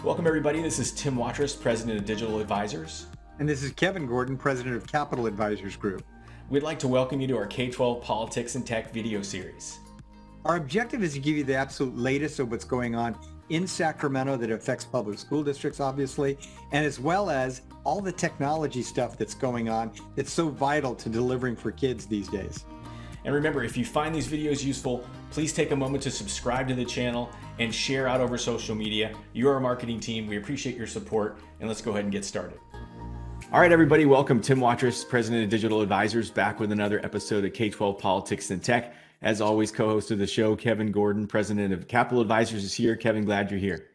Welcome everybody, this is Tim Watrous, President of Digital Advisors. And this is Kevin Gordon, President of Capital Advisors Group. We'd like to welcome you to our K-12 Politics and Tech video series. Our objective is to give you the absolute latest of what's going on in Sacramento that affects public school districts, obviously, and as well as all the technology stuff that's going on that's so vital to delivering for kids these days. And remember, if you find these videos useful, please take a moment to subscribe to the channel and share out over social media. You're our marketing team. We appreciate your support, and let's go ahead and get started. All right, everybody, welcome. Tim Watrous, President of Digital Advisors, back with another episode of K-12 Politics and Tech. As always, co-host of the show, Kevin Gordon, President of Capital Advisors, is here. Kevin, glad you're here.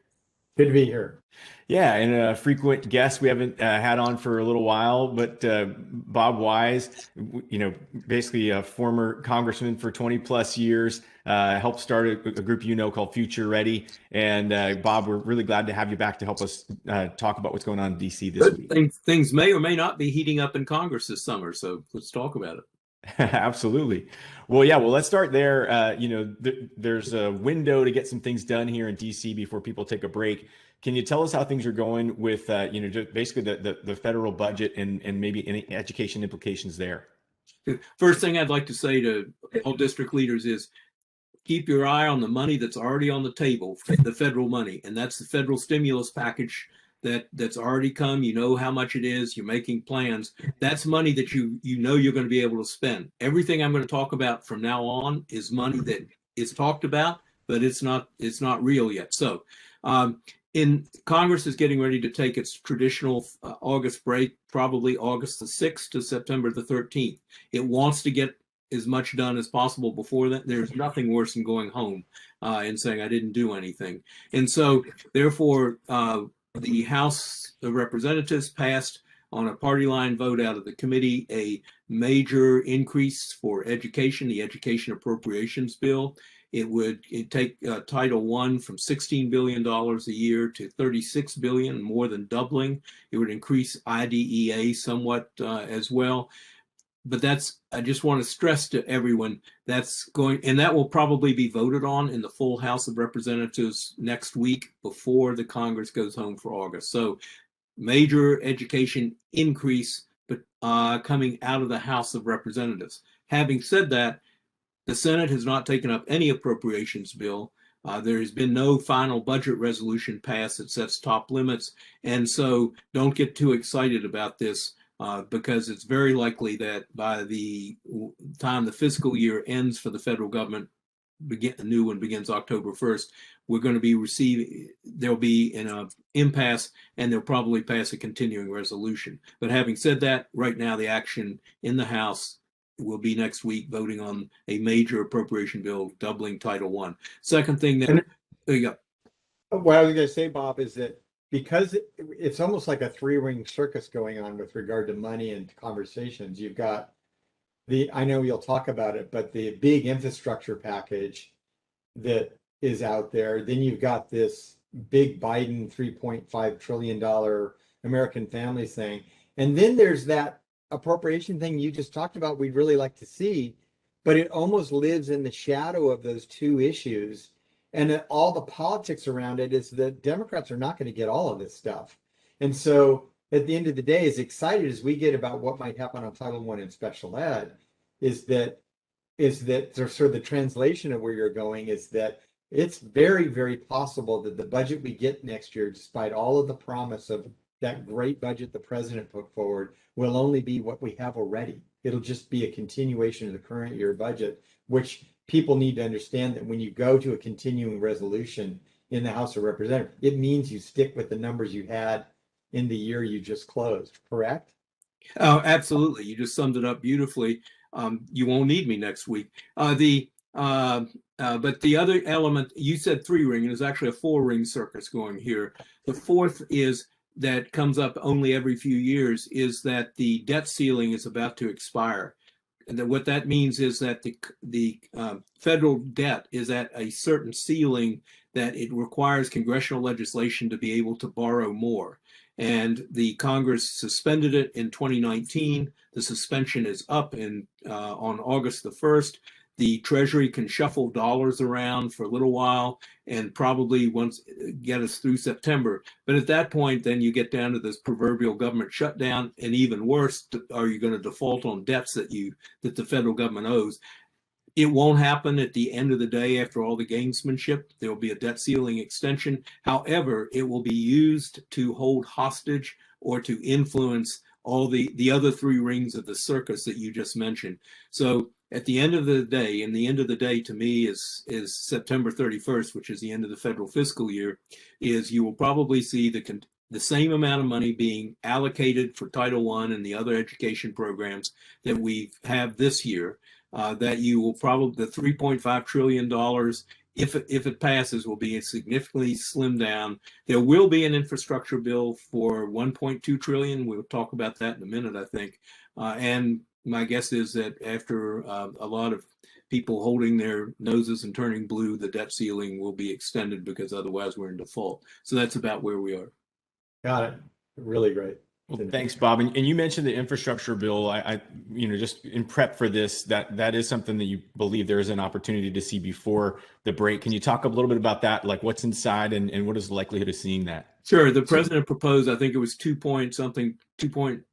Good to be here. Yeah, and a frequent guest we haven't had on for a little while, but Bob Wise, basically a former congressman for 20 plus years, helped start a group called Future Ready. And Bob, we're really glad to have you back to help us talk about what's going on in DC this week. Things may or may not be heating up in Congress this summer, so let's talk about it. Absolutely. Well, yeah, let's start there. There's a window to get some things done here in DC before people take a break. Can you tell us how things are going with, just basically the federal budget and maybe any education implications there? First thing I'd like to say to all district leaders is keep your eye on the money that's already on the table, the federal money, and that's the federal stimulus package that's already come. You know how much it is. You're making plans. That's money that you know you're going to be able to spend. Everything I'm going to talk about from now on is money that is talked about, but it's not real yet. So in Congress is getting ready to take its traditional August break, probably August the 6th to September the 13th. It wants to get as much done as possible before that. There's nothing worse than going home and saying I didn't do anything. And so therefore, the House of Representatives passed on a party line vote out of the committee a major increase for education, the Education Appropriations Bill. It'd take Title I from $16 billion a year to $36 billion, more than doubling. It would increase IDEA somewhat as well. But I just want to stress to everyone, and that will probably be voted on in the full House of Representatives next week before the Congress goes home for August. So major education increase, but coming out of the House of Representatives. Having said that, the Senate has not taken up any appropriations bill. There has been no final budget resolution passed that sets top limits. And so don't get too excited about this. Because it's very likely that by the time the fiscal year ends for the federal government, the new one begins October 1st, we're going to be there'll be an impasse, and they'll probably pass a continuing resolution. But having said that, right now the action in the House will be next week voting on a major appropriation bill doubling Title I. Second thing that, there you go. What I was going to say, Bob, is that because it's almost like a three-ring circus going on with regard to money and conversations. You've got I know you'll talk about it, but the big infrastructure package that is out there. Then you've got this big Biden $3.5 trillion American Families thing. And then there's that appropriation thing you just talked about we'd really like to see, but it almost lives in the shadow of those two issues. And all the politics around it is that Democrats are not going to get all of this stuff. And so at the end of the day, as excited as we get about what might happen on Title I and special ed, is that sort of the translation of where you're going is that it's very, very possible that the budget we get next year, despite all of the promise of that great budget the president put forward, will only be what we have already. It'll just be a continuation of the current year budget, which people need to understand that when you go to a continuing resolution in the House of Representatives, it means you stick with the numbers you had in the year you just closed, correct? Oh, absolutely. You just summed it up beautifully. You won't need me next week. But the other element, you said three-ring, and there's actually a four-ring circus going here. The fourth is that comes up only every few years is that the debt ceiling is about to expire. And that what that means is that the federal debt is at a certain ceiling that it requires congressional legislation to be able to borrow more. And the Congress suspended it in 2019. The suspension is up on August the 1st. the Treasury can shuffle dollars around for a little while and probably once get us through September. But at that point, then you get down to this proverbial government shutdown, and even worse, are you going to default on debts that the federal government owes? It won't happen at the end of the day after all the gamesmanship. There will be a debt ceiling extension. However, it will be used to hold hostage or to influence all the other three rings of the circus that you just mentioned. So at the end of the day, and the end of the day to me is September 31st, which is the end of the federal fiscal year, is you will probably see the same amount of money being allocated for Title I and the other education programs that we have this year. That you will probably, the $3.5 trillion, if it passes, will be significantly slimmed down. There will be an infrastructure bill for $1.2 trillion. We'll talk about that in a minute, I think. And my guess is that after a lot of people holding their noses and turning blue, the debt ceiling will be extended because otherwise we're in default. So that's about where we are. Got it. Really great. Well, thanks, Bob. And you mentioned the infrastructure bill. I just in prep for this, that is something that you believe there is an opportunity to see before the break. Can you talk a little bit about that? Like what's inside and what is the likelihood of seeing that? Sure. The president proposed, I think it was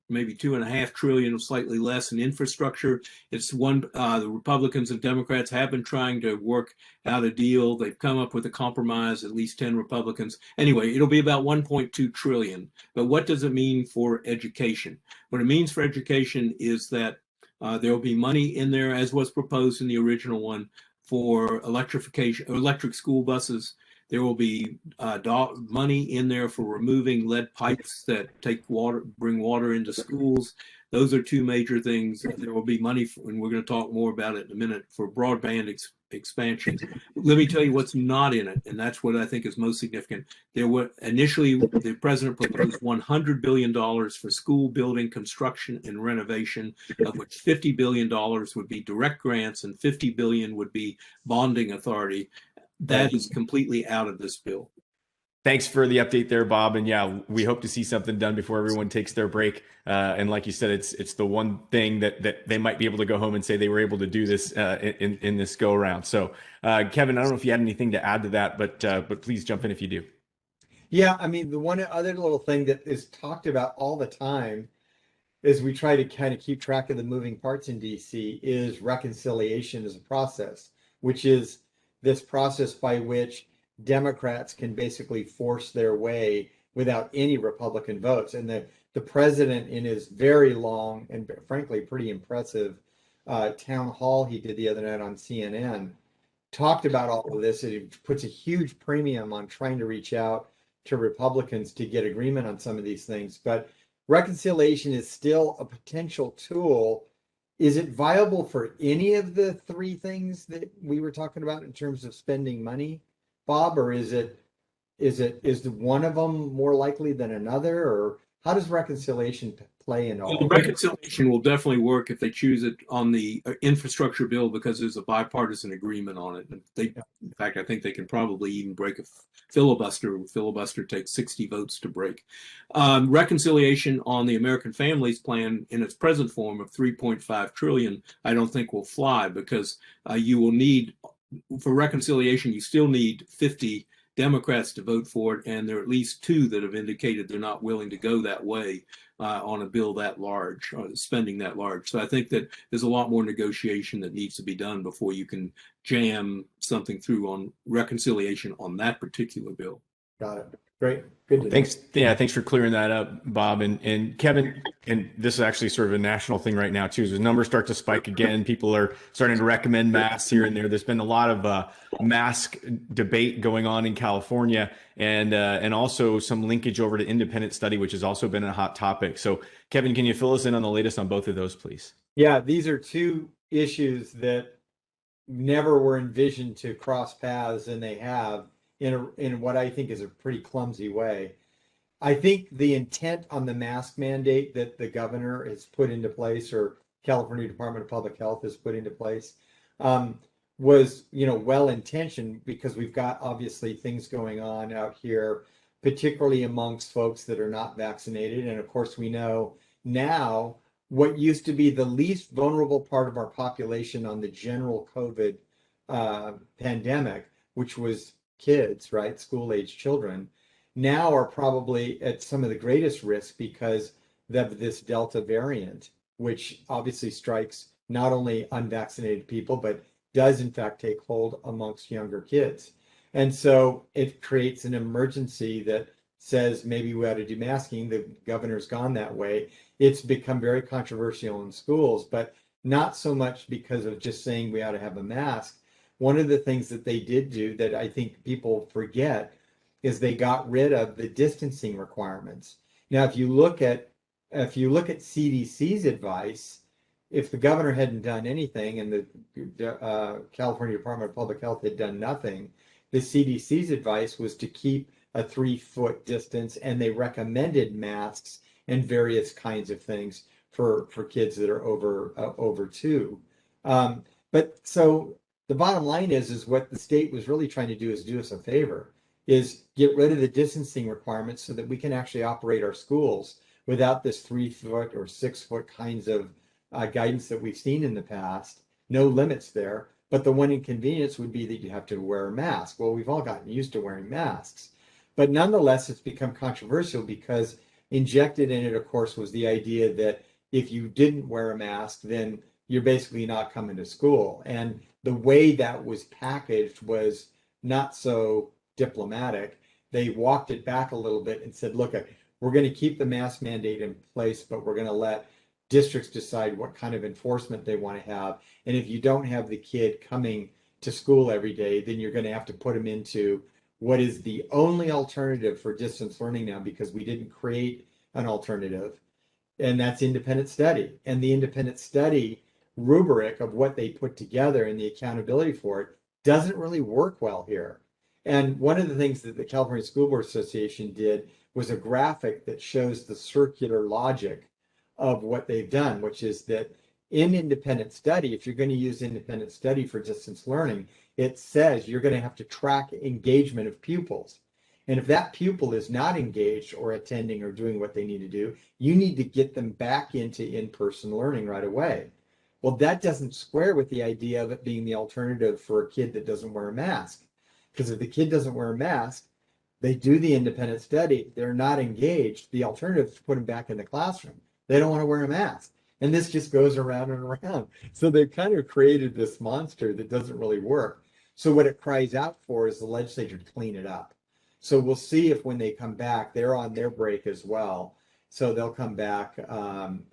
maybe 2.5 trillion, slightly less in infrastructure. It's the Republicans and Democrats have been trying to work out a deal. They've come up with a compromise, at least 10 Republicans. Anyway, it'll be about 1.2 trillion. But what does it mean for education? What it means for education is that there will be money in there, as was proposed in the original one, for electric school buses. There will be money in there for removing lead pipes that bring water into schools. Those are two major things. There will be money, and we're going to talk more about it in a minute, for broadband expansion. Let me tell you what's not in it, and that's what I think is most significant. Initially, the president proposed $100 billion for school building construction and renovation, of which $50 billion would be direct grants and $50 billion would be bonding authority. That is completely out of this bill. Thanks for the update there, Bob. And yeah, we hope to see something done before everyone takes their break. And like you said, it's the one thing that they might be able to go home and say they were able to do this in this go around. So, Kevin, I don't know if you had anything to add to that, but please jump in if you do. Yeah, I mean, the one other little thing that is talked about all the time as we try to kind of keep track of the moving parts in DC is reconciliation as a process, which is this process by which Democrats can basically force their way without any Republican votes. And the president, in his very long and frankly pretty impressive town hall he did the other night on CNN, talked about all of this. It puts a huge premium on trying to reach out to Republicans to get agreement on some of these things. But reconciliation is still a potential tool. Is it viable for any of the three things that we were talking about in terms of spending money, Bob, or is one of them more likely than another, or how does reconciliation play in all? Reconciliation will definitely work if they choose it on the infrastructure bill because there's a bipartisan agreement on it. In fact, I think they can probably even break a filibuster. Filibuster takes 60 votes to break. Reconciliation on the American Families Plan in its present form of 3.5 trillion, I don't think will fly because you will need, for reconciliation, you still need 50 Democrats to vote for it, and there are at least 2 that have indicated they're not willing to go that way on a bill that large, spending that large. So I think that there's a lot more negotiation that needs to be done before you can jam something through on reconciliation on that particular bill. Got it. Great. Good. Thanks. Yeah, thanks for clearing that up, Bob. And Kevin, and this is actually sort of a national thing right now too. As the numbers start to spike again, people are starting to recommend masks here and there. There's been a lot of mask debate going on in California, and also some linkage over to independent study, which has also been a hot topic. So, Kevin, can you fill us in on the latest on both of those, please? Yeah, these are two issues that never were envisioned to cross paths, and they have in what I think is a pretty clumsy way. I think the intent on the mask mandate that the governor has put into place, or California Department of Public Health has put into place, was, well intentioned, because we've got obviously things going on out here, particularly amongst folks that are not vaccinated. And of course, we know now what used to be the least vulnerable part of our population on the general COVID pandemic, which was kids, right? School-age children, now are probably at some of the greatest risk because of this Delta variant, which obviously strikes not only unvaccinated people, but does in fact take hold amongst younger kids. And so it creates an emergency that says maybe we ought to do masking. The governor's gone that way. It's become very controversial in schools, but not so much because of just saying we ought to have a mask. One of the things that they did do that I think people forget is they got rid of the distancing requirements. Now, if you look at CDC's advice, if the governor hadn't done anything and the California Department of Public Health had done nothing, the CDC's advice was to keep a 3-foot distance, and they recommended masks and various kinds of things for kids that are over 2. But so the bottom line is what the state was really trying to do is do us a favor, is get rid of the distancing requirements so that we can actually operate our schools without this 3-foot or 6-foot kinds of guidance that we've seen in the past. No limits there. But the one inconvenience would be that you have to wear a mask. Well, we've all gotten used to wearing masks. But nonetheless, it's become controversial because injected in it, of course, was the idea that if you didn't wear a mask, then you're basically not coming to school. And the way that was packaged was not so diplomatic. They walked it back a little bit and said, look, we're going to keep the mask mandate in place, but we're going to let districts decide what kind of enforcement they want to have. And if you don't have the kid coming to school every day, then you're going to have to put them into what is the only alternative for distance learning now, because we didn't create an alternative, and that's independent study. And the independent study rubric of what they put together and the accountability for it doesn't really work well here. And one of the things that the California School Board Association did was a graphic that shows the circular logic of what they've done, which is that in independent study, if you're going to use independent study for distance learning, it says you're going to have to track engagement of pupils. And if that pupil is not engaged or attending or doing what they need to do, you need to get them back into in-person learning right away. Well, that doesn't square with the idea of it being the alternative for a kid that doesn't wear a mask. Because if the kid doesn't wear a mask, they do the independent study, they're not engaged. The alternative is to put them back in the classroom. They don't want to wear a mask. And this just goes around and around. So they've kind of created this monster that doesn't really work. So what it cries out for is the legislature to clean it up. So we'll see if when they come back, they're on their break as well. So they'll come back in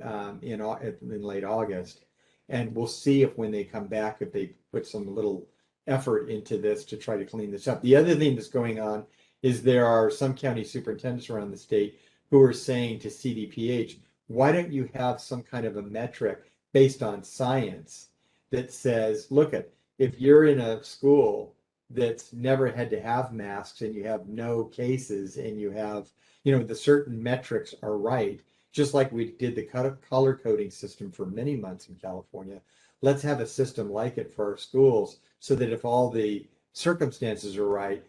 late August. And we'll see if when they come back, if they put some little effort into this to try to clean this up. The other thing that's going on is there are some county superintendents around the state who are saying to CDPH, why don't you have some kind of a metric based on science that says, look, if you're in a school that's never had to have masks and you have no cases and you have, the certain metrics are right, just like we did the color coding system for many months in California, let's have a system like it for our schools so that if all the circumstances are right,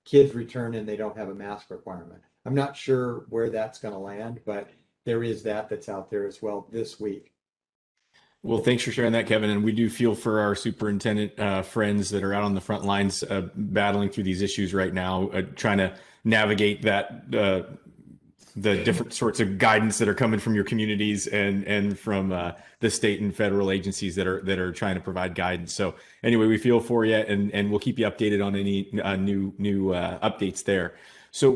kids return and they don't have a mask requirement. I'm not sure where that's going to land, but there is that's out there as well this week. Well, thanks for sharing that, Kevin. And we do feel for our superintendent friends that are out on the front lines battling through these issues right now, trying to navigate that the different sorts of guidance that are coming from your communities and from the state and federal agencies that are trying to provide guidance. So anyway, we feel for you, and we'll keep you updated on any new updates there. So,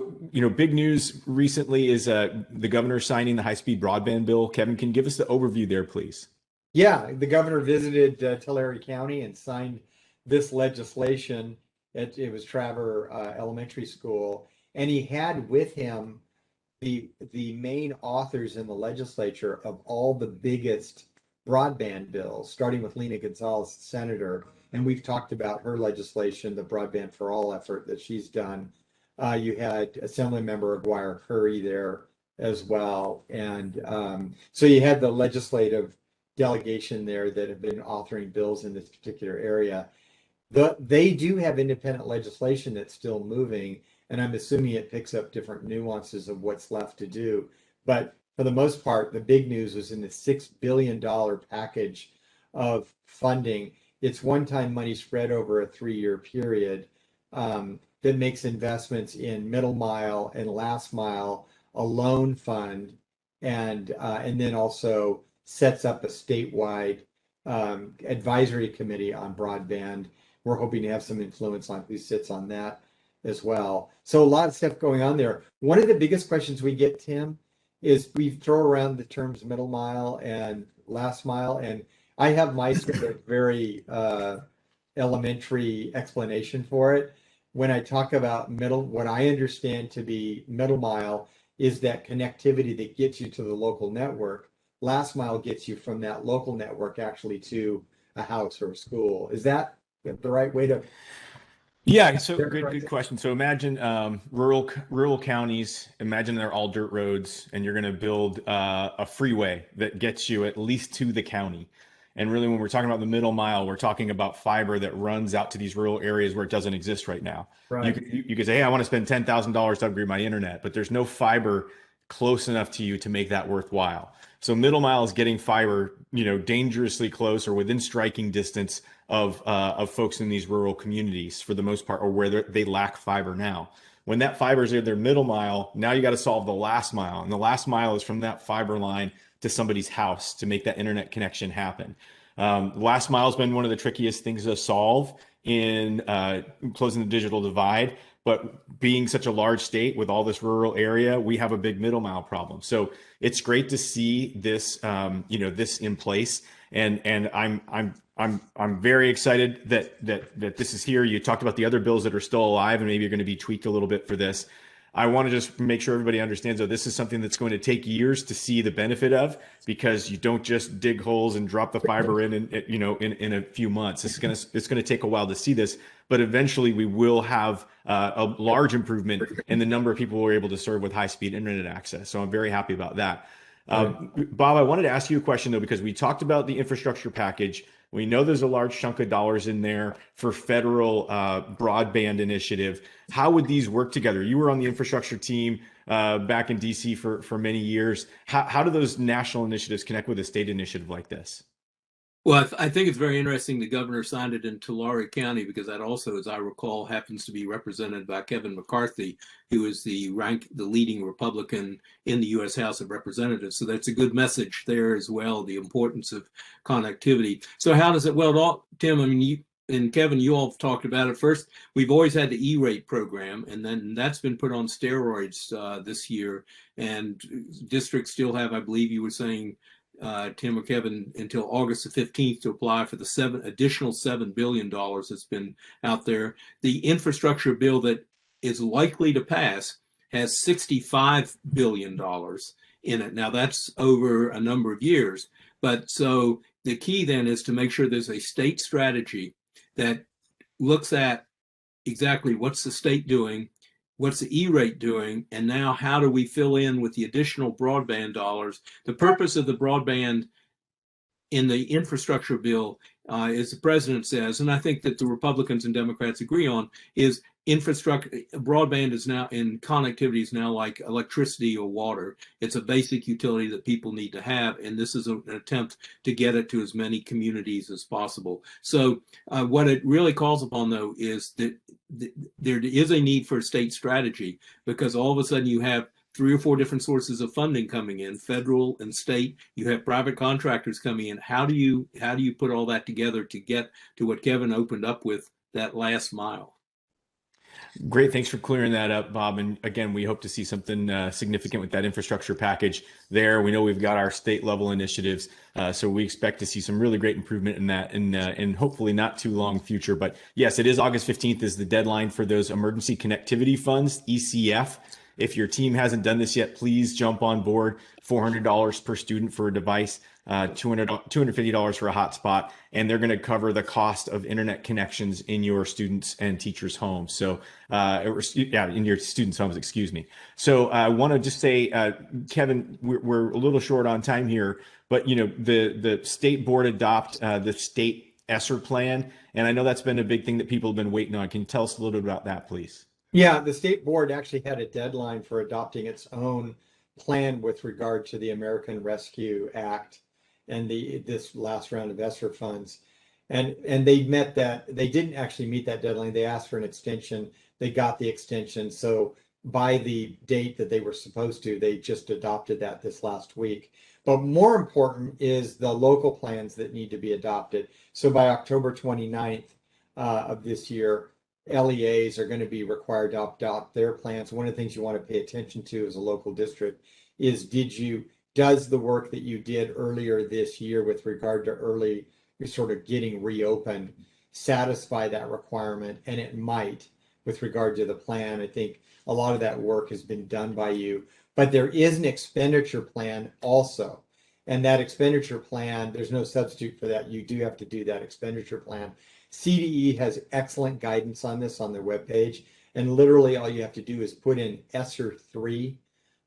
big news recently is the governor signing the high-speed broadband bill. Kevin, can you give us the overview there, please? Yeah, the governor visited Tulare County and signed this legislation. It was Traver Elementary School, and he had with him the main authors in the legislature of all the biggest broadband bills, starting with Lena Gonzalez, senator, and we've talked about her legislation, the Broadband for All effort that she's done. You had Assemblymember Aguirre Curry there as well, and so you had the legislative delegation there that have been authoring bills in this particular area. They do have independent legislation that's still moving, and I'm assuming it picks up different nuances of what's left to do. But for the most part, the big news was in the $6 billion package of funding. It's one-time money spread over a 3-year period that makes investments in middle mile and last mile, a loan fund, and then also sets up a statewide advisory committee on broadband. We're hoping to have some influence on who sits on that as well. So a lot of stuff going on there. One of the biggest questions we get, Tim, is we throw around the terms middle mile and last mile, and I have my sort of very elementary explanation for it. When I talk about middle, what I understand to be middle mile is that connectivity that gets you to the local network. Last mile gets you from that local network actually to a house or a school. Is that the right way to? Yeah, so good question. So imagine rural counties. Imagine they're all dirt roads, and you're going to build a freeway that gets you at least to the county. And really, when we're talking about the middle mile, we're talking about fiber that runs out to these rural areas where it doesn't exist right now. Right. You could say, hey, I want to spend $10,000 to upgrade my internet, but there's no fiber close enough to you to make that worthwhile. So middle mile is getting fiber, dangerously close or within striking distance of folks in these rural communities for the most part, or where they lack fiber now. When that fiber is in their middle mile, now you got to solve the last mile, and the last mile is from that fiber line to somebody's house to make that internet connection happen. Last mile has been one of the trickiest things to solve in closing the digital divide. But being such a large state with all this rural area, we have a big middle mile problem. So it's great to see this, this in place. And I'm very excited that this is here. You talked about the other bills that are still alive and maybe are going to be tweaked a little bit for this. I want to just make sure everybody understands that this is something that's going to take years to see the benefit of, because you don't just dig holes and drop the fiber in a few months. It's going to take a while to see this, but eventually we will have a large improvement in the number of people we're able to serve with high-speed internet access. So I'm very happy about that. Bob, I wanted to ask you a question though, because we talked about the infrastructure package. We know there's a large chunk of dollars in there for federal broadband initiative. How would these work together? You were on the infrastructure team back in DC for many years. How do those national initiatives connect with a state initiative like this? Well, I think it's very interesting the governor signed it in Tulare County, because that also, as I recall, happens to be represented by Kevin McCarthy, who is the leading Republican in the U.S. House of Representatives. So that's a good message there as well, the importance of connectivity. So how does it, well, Tim, I mean, you and Kevin, you all have talked about it. First, we've always had the E-rate program, and then that's been put on steroids this year. And districts still have, I believe you were saying, Tim or Kevin, until August the 15th to apply for the additional $7 billion that's been out there. The infrastructure bill that is likely to pass has $65 billion in it. Now that's over a number of years, but so the key then is to make sure there's a state strategy that looks at exactly what's the state doing, what's the E-rate doing, and now how do we fill in with the additional broadband dollars? The purpose of the broadband in the infrastructure bill, as the president says, and I think that the Republicans and Democrats agree on, is broadband is now, in connectivity is now like electricity or water. It's a basic utility that people need to have, and this is an attempt to get it to as many communities as possible. So what it really calls upon, though, is that there is a need for a state strategy, because all of a sudden you have 3 or 4 different sources of funding coming in, federal and state. You have private contractors coming in. How do you put all that together to get to what Kevin opened up with, that last mile? Great. Thanks for clearing that up, Bob. And again, we hope to see something significant with that infrastructure package there. We know we've got our state level initiatives. So we expect to see some really great improvement in that in hopefully not too long future. But yes, it is August 15th is the deadline for those emergency connectivity funds, ECF. If your team hasn't done this yet, please jump on board. $400 per student for a device, $250 for a hotspot, and they're going to cover the cost of internet connections in your students' and teachers' homes. So, in your students' homes, excuse me. So I want to just say, Kevin, we're a little short on time here, but the state board adopt the state ESSER plan, and I know that's been a big thing that people have been waiting on. Can you tell us a little bit about that, please? Yeah, the state board actually had a deadline for adopting its own plan with regard to the American Rescue Act and this last round of ESSER funds. And they didn't actually meet that deadline. They asked for an extension. They got the extension. So by the date that they were supposed to, they just adopted that this last week. But more important is the local plans that need to be adopted. So by October 29th of this year, LEAs are going to be required to adopt their plans. One of the things you want to pay attention to as a local district is, does the work that you did earlier this year with regard to early sort of getting reopened satisfy that requirement? And it might with regard to the plan. I think a lot of that work has been done by you, but there is an expenditure plan also. And that expenditure plan, there's no substitute for that. You do have to do that expenditure plan. CDE has excellent guidance on this on their webpage. And literally all you have to do is put in ESSER 3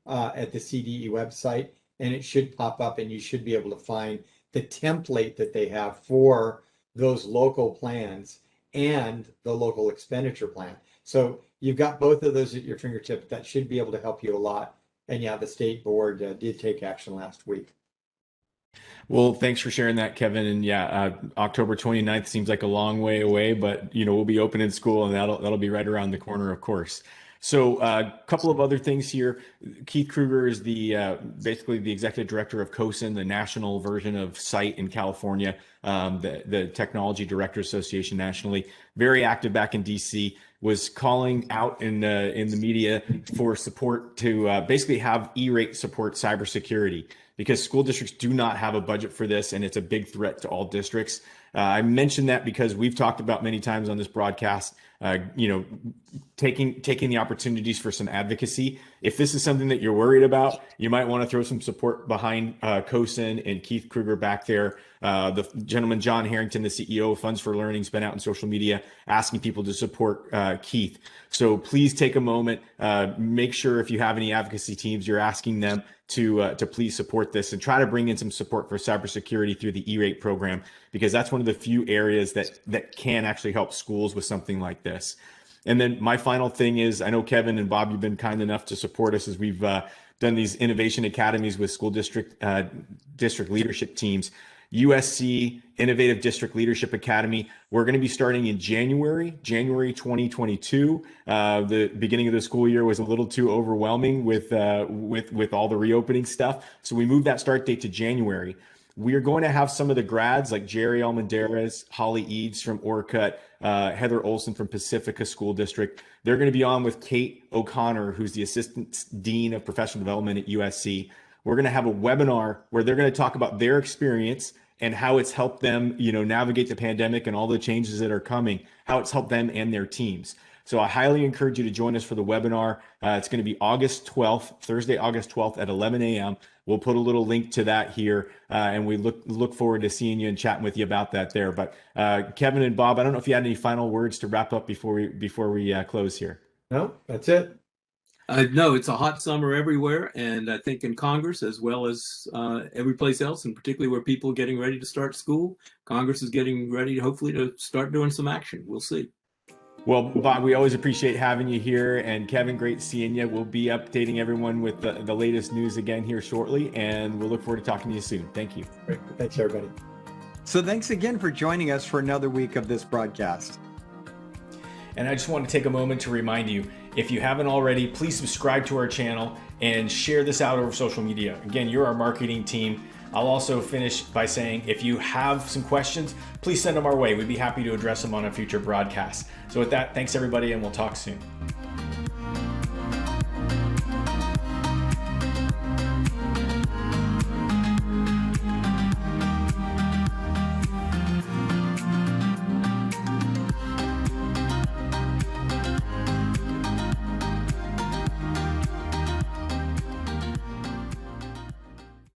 at the CDE website, and it should pop up, and you should be able to find the template that they have for those local plans and the local expenditure plan. So you've got both of those at your fingertips. That should be able to help you a lot. And yeah, the state board did take action last week. Well, thanks for sharing that, Kevin. And yeah, October 29th seems like a long way away, but we'll be opening school, and that'll be right around the corner, of course. So a couple of other things here. Keith Kruger is basically the executive director of COSIN, the national version of SITE in California, the Technology Director Association nationally. Very active back in DC. Was calling out in the media for support to basically have E-rate support cybersecurity, because school districts do not have a budget for this, and it's a big threat to all districts. I mentioned that because we've talked about many times on this broadcast, taking the opportunities for some advocacy. If this is something that you're worried about, you might want to throw some support behind COSIN and Keith Kruger back there. The gentleman, John Harrington, the CEO of Funds for Learning, has been out in social media asking people to support Keith. So please take a moment, make sure if you have any advocacy teams, you're asking them to please support this and try to bring in some support for cybersecurity through the E-rate program, because that's one of the few areas that can actually help schools with something like this. And then my final thing is, I know Kevin and Bob, you've been kind enough to support us as we've done these innovation academies with school district leadership teams. USC Innovative District Leadership Academy. We're going to be starting in January 2022. The beginning of the school year was a little too overwhelming with all the reopening stuff, so we moved that start date to January. We are going to have some of the grads like Jerry Almendarez, Holly Eads from Orcutt, Heather Olson from Pacifica School District. They're going to be on with Kate O'Connor, who's the Assistant Dean of Professional Development at USC. We're going to have a webinar where they're going to talk about their experience and how it's helped them, navigate the pandemic and all the changes that are coming, how it's helped them and their teams. So I highly encourage you to join us for the webinar. It's going to be August 12th, Thursday, August 12th at 11 a.m. We'll put a little link to that here, and we look forward to seeing you and chatting with you about that there. But Kevin and Bob, I don't know if you had any final words to wrap up before we close here. No, that's it. No, it's a hot summer everywhere, and I think in Congress as well as every place else, and particularly where people are getting ready to start school, Congress is getting ready, hopefully, to start doing some action. We'll see. Well, Bob, we always appreciate having you here, and Kevin, great seeing you. We'll be updating everyone with the latest news again here shortly, and we'll look forward to talking to you soon. Thank you. Great. Thanks, everybody. So thanks again for joining us for another week of this broadcast. And I just want to take a moment to remind you, if you haven't already, please subscribe to our channel and share this out over social media. Again, you're our marketing team. I'll also finish by saying, if you have some questions, please send them our way. We'd be happy to address them on a future broadcast. So with that, thanks everybody, and we'll talk soon.